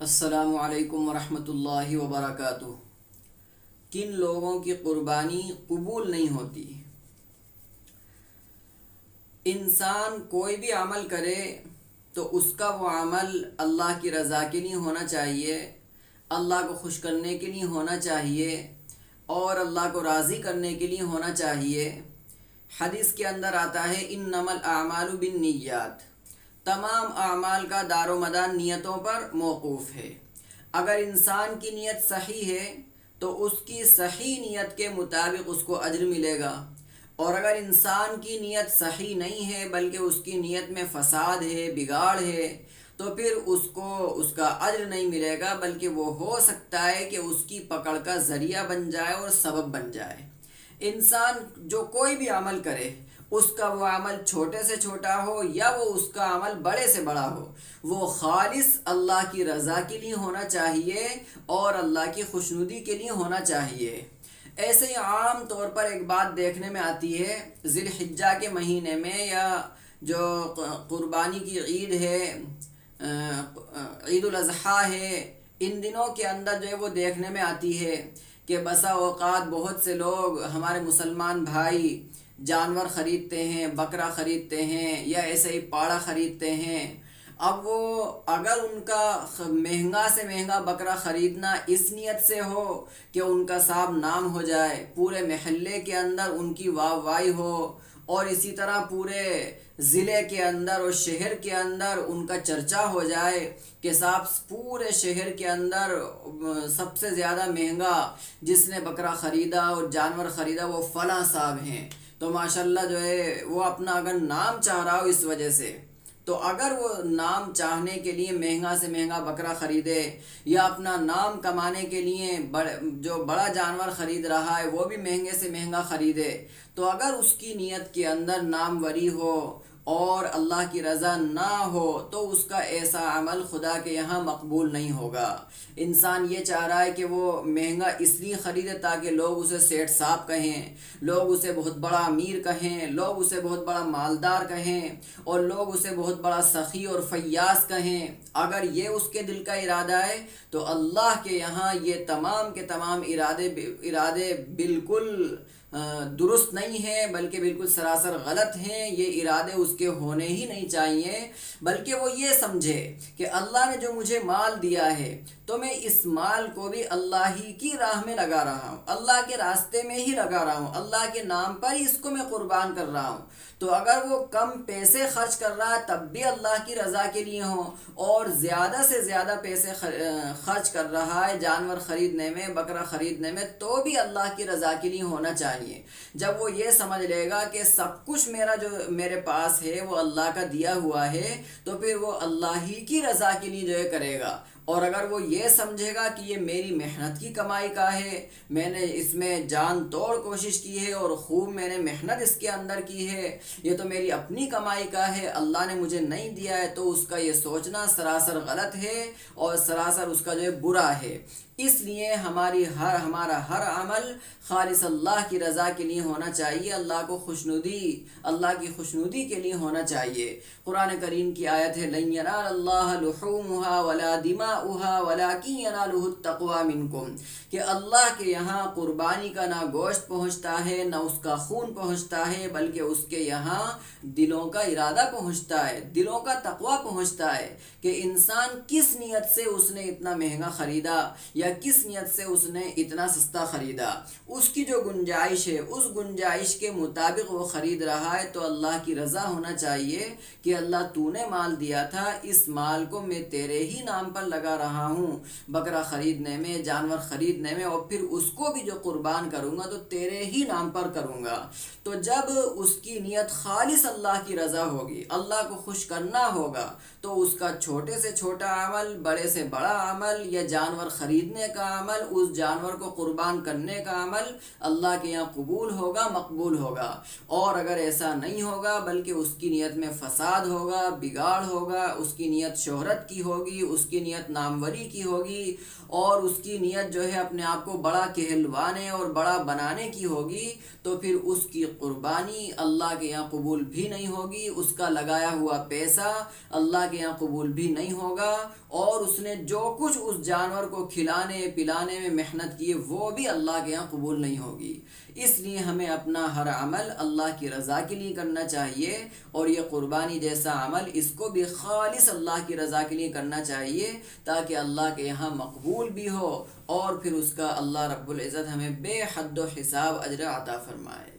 السلام علیکم ورحمۃ اللہ وبرکاتہ۔ کن لوگوں کی قربانی قبول نہیں ہوتی؟ انسان کوئی بھی عمل کرے تو اس کا وہ عمل اللہ کی رضا کے لیے ہونا چاہیے، اللہ کو خوش کرنے کے لیے ہونا چاہیے اور اللہ کو راضی کرنے کے لیے ہونا چاہیے۔ حدیث کے اندر آتا ہے انما الاعمال بالنیات، تمام اعمال کا دار و مدار نیتوں پر موقوف ہے۔ اگر انسان کی نیت صحیح ہے تو اس کی صحیح نیت کے مطابق اس کو اجر ملے گا، اور اگر انسان کی نیت صحیح نہیں ہے بلکہ اس کی نیت میں فساد ہے، بگاڑ ہے، تو پھر اس کو اس کا اجر نہیں ملے گا، بلکہ وہ ہو سکتا ہے کہ اس کی پکڑ کا ذریعہ بن جائے اور سبب بن جائے۔ انسان جو کوئی بھی عمل کرے، اس کا وہ عمل چھوٹے سے چھوٹا ہو یا وہ اس کا عمل بڑے سے بڑا ہو، وہ خالص اللہ کی رضا کے لیے ہونا چاہیے اور اللہ کی خوشنودی کے لیے ہونا چاہیے۔ ایسے ہی عام طور پر ایک بات دیکھنے میں آتی ہے، ذی الحجہ کے مہینے میں یا جو قربانی کی عید ہے، عید الاضحیٰ ہے، ان دنوں کے اندر جو ہے وہ دیکھنے میں آتی ہے کہ بسا اوقات بہت سے لوگ ہمارے مسلمان بھائی جانور خریدتے ہیں، بکرا خریدتے ہیں یا ایسے ہی پاڑا خریدتے ہیں۔ اب وہ اگر ان کا مہنگا سے مہنگا بکرا خریدنا اس نیت سے ہو کہ ان کا صاحب نام ہو جائے، پورے محلے کے اندر ان کی واہ واہی ہو، اور اسی طرح پورے ضلع کے اندر اور شہر کے اندر ان کا چرچا ہو جائے کہ صاحب پورے شہر کے اندر سب سے زیادہ مہنگا جس نے بکرا خریدا اور جانور خریدا وہ فلاں صاحب ہیں، تو ماشاءاللہ جو ہے وہ اپنا اگر نام چاہ رہا ہو اس وجہ سے، تو اگر وہ نام چاہنے کے لیے مہنگا سے مہنگا بکرا خریدے یا اپنا نام کمانے کے لیے جو بڑا جانور خرید رہا ہے وہ بھی مہنگے سے مہنگا خریدے، تو اگر اس کی نیت کے اندر ناموری ہو اور اللہ کی رضا نہ ہو تو اس کا ایسا عمل خدا کے یہاں مقبول نہیں ہوگا۔ انسان یہ چاہ رہا ہے کہ وہ مہنگا اس لیے خریدے تاکہ لوگ اسے سیٹھ صاحب کہیں، لوگ اسے بہت بڑا امیر کہیں، لوگ اسے بہت بڑا مالدار کہیں، اور لوگ اسے بہت بڑا سخی اور فیاض کہیں۔ اگر یہ اس کے دل کا ارادہ ہے تو اللہ کے یہاں یہ تمام کے تمام ارادے بالکل درست نہیں ہیں، بلکہ بالکل سراسر غلط ہیں۔ یہ ارادے اس کے ہونے ہی نہیں چاہیے، بلکہ وہ یہ سمجھے کہ اللہ نے جو مجھے مال دیا ہے تو میں اس مال کو بھی اللہ ہی کی راہ میں لگا رہا ہوں، اللہ کے راستے میں ہی لگا رہا ہوں، اللہ کے نام پر ہی اس کو میں قربان کر رہا ہوں۔ تو اگر وہ کم پیسے خرچ کر رہا ہے تب بھی اللہ کی رضا کے لیے ہوں، اور زیادہ سے زیادہ پیسے خرچ کر رہا ہے جانور خریدنے میں، بکرا خریدنے میں، تو بھی اللہ کی رضا کے لیے ہونا چاہیے۔ جب وہ یہ سمجھ لے گا کہ سب کچھ جو میرے پاس ہے وہ اللہ کا دیا ہوا ہے، تو پھر وہ اللہ ہی کی رضا کے لیے جو ہے کرے گا۔ اور اگر وہ یہ سمجھے گا کہ یہ میری محنت کی کمائی کا ہے، میں نے اس میں جان توڑ کوشش کی ہے اور خوب میں نے محنت اس کے اندر کی ہے، یہ تو میری اپنی کمائی کا ہے، اللہ نے مجھے نہیں دیا ہے، تو اس کا یہ سوچنا سراسر غلط ہے اور سراسر اس کا جو ہے برا ہے۔ اس لیے ہمارا ہر عمل خالص اللہ کی رضا کے لیے ہونا چاہیے، اللہ کی خوشنودی کے لیے ہونا چاہیے۔ قرآن کریم کی آیت ہے لَن يَنَالَ اللَّهَ لُحُومُهَا وَلَا دِمَاؤُهَا وَلَكِنْ يَنَالُهُ التَّقْوَى مِنْكُمْ، کہ اللہ کے یہاں قربانی کا نہ گوشت پہنچتا ہے نہ اس کا خون پہنچتا ہے، بلکہ اس کے یہاں دلوں کا ارادہ پہنچتا ہے، دلوں کا تقوی پہنچتا ہے کہ انسان کس نیت سے اس نے اتنا مہنگا خریدا یا کس نیت سے اس نے اتنا سستا خریدا۔ اس کی جو گنجائش ہے اس گنجائش کے مطابق وہ خرید رہا ہے، تو اللہ کی رضا ہونا چاہیے کہ اللہ تو نے مال دیا تھا، اس مال کو میں تیرے ہی نام پر لگا رہا ہوں، بکرا خریدنے میں، جانور خریدنے میں، اور پھر اس کو بھی جو قربان کروں گا تو تیرے ہی نام پر کروں گا۔ تو جب اس کی نیت خالص اللہ کی رضا ہوگی، اللہ کو خوش کرنا ہوگا، تو اس کا چھوٹے سے چھوٹا عمل، بڑے سے بڑا عمل، یا جانور خریدنے کا عمل، اس جانور کو قربان کرنے کا عمل اللہ کے یہاں قبول ہوگا، مقبول ہوگا۔ اور اگر ایسا نہیں ہوگا بلکہ اس کی نیت میں فساد ہوگا، بگاڑ ہوگا، اس کی نیت شہرت کی ہوگی، اس کی نیت ناموری کی ہوگی، اور اس کی نیت جو ہے اپنے آپ کو بڑا کہلوانے اور بڑا بنانے کی ہوگی، تو پھر اس کی قربانی اللہ کے یہاں قبول بھی نہیں ہوگی، اس کا لگایا ہوا پیسہ اللہ کے یہاں قبول بھی نہیں ہوگا، اور اس نے جو کچھ اس جانور کو کھلانے پلانے میں محنت کی وہ بھی اللہ کے یہاں قبول نہیں ہوگی۔ اس لیے ہمیں اپنا ہر عمل اللہ کی رضا کے لیے کرنا چاہیے، اور یہ قربانی جیسا عمل اس کو بھی خالص اللہ کی رضا کے لیے کرنا چاہیے، تاکہ اللہ کے یہاں مقبول بھی ہو، اور پھر اس کا اللہ رب العزت ہمیں بے حد و حساب اجر عطا فرمائے۔